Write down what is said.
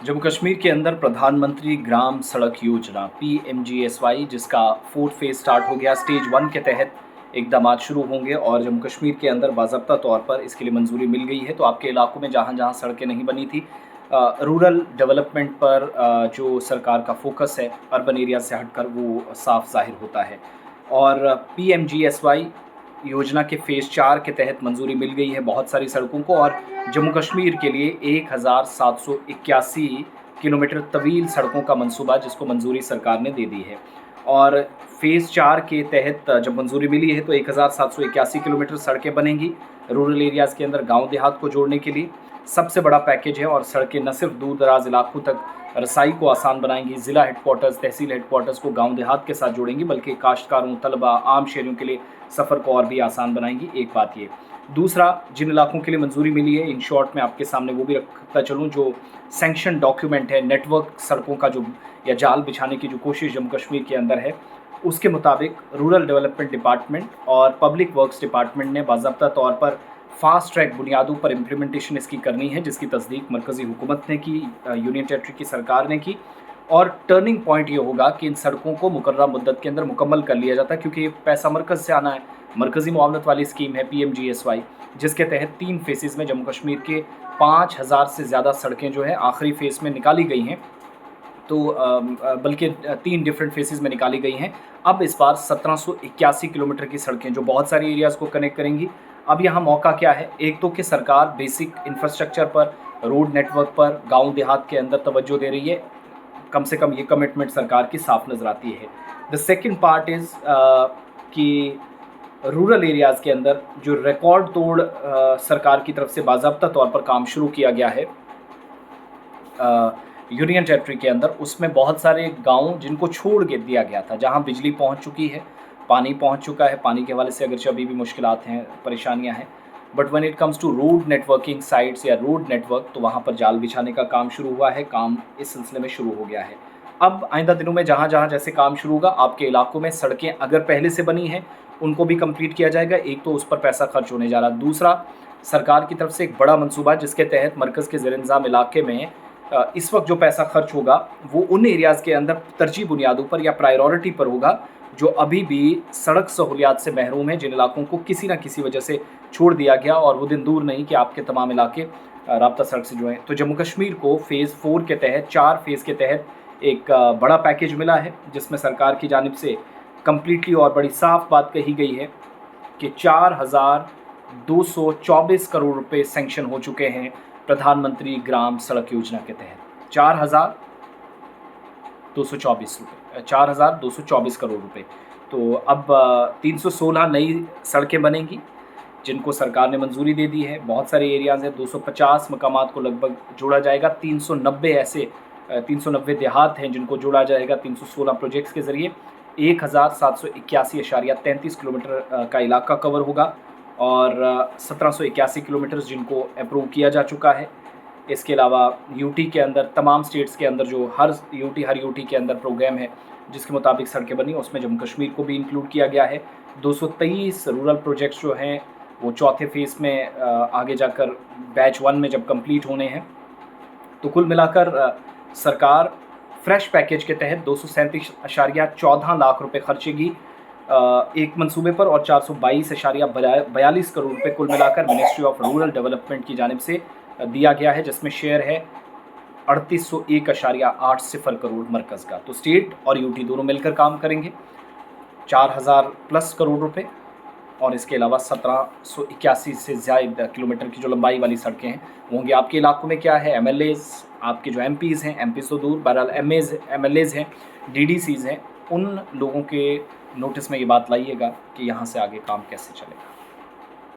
जम्मू कश्मीर के अंदर प्रधानमंत्री ग्राम सड़क योजना PMGSY जिसका फोर्थ फेज स्टार्ट हो गया। स्टेज 1 के तहत इकदाम आज शुरू होंगे और जम्मू कश्मीर के अंदर बाज़ाब्ता तौर पर इसके लिए मंजूरी मिल गई है। तो आपके इलाकों में जहाँ जहाँ सड़कें नहीं बनी थी, रूरल डेवलपमेंट पर जो सरकार का फोकस है अर्बन एरिया से हटकर, वो साफ जाहिर होता है। और PMGSY योजना के फ़ेज़ 4 के तहत मंजूरी मिल गई है बहुत सारी सड़कों को, और जम्मू कश्मीर के लिए 1781 किलोमीटर तवील सड़कों का मंसूबा जिसको मंजूरी सरकार ने दे दी है। और फ़ेज़ 4 के तहत जब मंजूरी मिली है तो 1781 किलोमीटर सड़कें बनेंगी रूरल एरियाज़ के अंदर, गांव देहात को जोड़ने के लिए सबसे बड़ा पैकेज है। और सड़कें न सिर्फ दूर दराज इलाकों तक रसाई को आसान बनाएंगी, ज़िला हेडक्वार्टर्स, तहसील हेडक्वार्टर्स को गांव देहात के साथ जोड़ेंगी, बल्कि काश्तकारों, तलबा, आम शहरियों के लिए सफ़र को और भी आसान बनाएंगी। एक बात ये। दूसरा, जिन इलाकों के लिए मंजूरी मिली है, इन शॉर्ट में आपके सामने वो भी रखता चलूँ, जो सैंक्शन डॉक्यूमेंट है, नेटवर्क सड़कों का जो या जाल बिछाने की जो कोशिश जम्मू कश्मीर के अंदर है, उसके मुताबिक रूरल डेवलपमेंट डिपार्टमेंट और पब्लिक वर्क्स डिपार्टमेंट ने बाज़ाब्ता तौर पर फास्ट ट्रैक बुनियादों पर इम्प्लीमेंटेशन इसकी करनी है, जिसकी तस्दीक मरकज़ी हुकूमत ने की, यूनियन टेरेटरी की सरकार ने की। और टर्निंग पॉइंट ये होगा कि इन सड़कों को मुकर्रर मुद्दत के अंदर मुकम्मल कर लिया जाता है, क्योंकि ये पैसा मरकज़ से आना है। मरकज़ी मुआवनत वाली स्कीम है PMGSY, जिसके तहत 3 फेसेस में जम्मू कश्मीर के 5000 से ज़्यादा सड़कें जो है आखिरी फ़ेज़ में निकाली गई हैं। तो बल्कि 3 डिफरेंट फेसेस में निकाली गई हैं। अब इस बार 1781 किलोमीटर की सड़कें जो बहुत सारी एरियाज़ को कनेक्ट करेंगी। अब यहाँ मौका क्या है, एक तो कि सरकार बेसिक इंफ्रास्ट्रक्चर पर, रोड नेटवर्क पर गांव देहात के अंदर तवज्जो दे रही है, कम से कम ये कमिटमेंट सरकार की साफ नज़र आती है। द सेकेंड पार्ट इज़ कि रूरल एरियाज़ के अंदर जो रिकॉर्ड तोड़ सरकार की तरफ से बाज़ाब्ता तौर पर काम शुरू किया गया है यूनियन टेरेटरी के अंदर, उसमें बहुत सारे गांव जिनको छोड़ के दिया गया था, जहां बिजली पहुंच चुकी है, पानी पहुंच चुका है, पानी के हवाले से अगरचे अभी भी मुश्किलात हैं, परेशानियां हैं, but when it comes to road networking sites या रोड नेटवर्क, तो वहां पर जाल बिछाने का काम शुरू हुआ है, काम इस सिलसिले में शुरू हो गया है। अब आइंदा दिनों में जहाँ जहाँ जैसे काम शुरू होगा, आपके इलाकों में सड़कें अगर पहले से बनी हैं उनको भी कंप्लीट किया जाएगा। एक तो उस पर पैसा खर्च होने जा रहा, दूसरा सरकार की तरफ से एक बड़ा मंसूबा जिसके तहत मरकज़ के ज़ेर इंतज़ाम इलाके में इस वक्त जो पैसा खर्च होगा वो उन एरियाज़ के अंदर तरजीह बुनियादों पर या प्रायोरिटी पर होगा जो अभी भी सड़क सहूलियात से महरूम हैं, जिन इलाकों को किसी न किसी वजह से छोड़ दिया गया, और वो दिन दूर नहीं कि आपके तमाम इलाके राब्ता सड़क से जुड़े हैं। तो जम्मू कश्मीर को फ़ेज़ 4 के तहत, 4 फेज़ के तहत एक बड़ा पैकेज मिला है, जिसमें सरकार की जानिब से कम्प्लीटली और बड़ी साफ बात कही गई है कि 4224 करोड़ रुपए सेंक्शन हो चुके हैं प्रधानमंत्री ग्राम सड़क योजना के तहत। 4224 करोड़ रुपए। तो अब 316 नई सड़कें बनेंगी जिनको सरकार ने मंजूरी दे दी है। बहुत सारे एरियाज़ हैं, 250 मकामात को लगभग जोड़ा जाएगा। 390 देहात हैं जिनको जोड़ा जाएगा 316 प्रोजेक्ट्स के ज़रिए। 1781.33 किलोमीटर का इलाका कवर होगा, और 1781 किलोमीटर जिनको अप्रूव किया जा चुका है। इसके अलावा यूटी के अंदर, तमाम स्टेट्स के अंदर जो हर यूटी के अंदर प्रोग्राम है जिसके मुताबिक सड़कें बनी, उसमें जम्मू कश्मीर को भी इंक्लूड किया गया है। 223 रूरल प्रोजेक्ट्स जो हैं वो चौथे फेज़ में आगे जाकर बैच 1 में जब कंप्लीट होने हैं। तो कुल मिलाकर सरकार फ्रेश पैकेज के तहत 237.14 लाख रुपए खर्चेगी एक मंसूबे पर, और 422.42 करोड़ रुपए कुल मिलाकर मिनिस्ट्री ऑफ रूरल डेवलपमेंट की जानिब से दिया गया है, जिसमें शेयर है 3801.80 करोड़ मरकज़ का। तो स्टेट और यूटी दोनों मिलकर काम करेंगे, 4000 प्लस करोड़ रुपए, और इसके अलावा 1781 से ज़्यादा किलोमीटर की जो लंबाई वाली सड़कें हैं वो होंगी। आपके इलाकों में क्या है, MLAs, आपके जो MPs हैं, MPs तो दूर, बहरहाल MLAs हैं, DDCs हैं, उन लोगों के नोटिस में ये बात लाइएगा कि यहाँ से आगे काम कैसे चलेगा।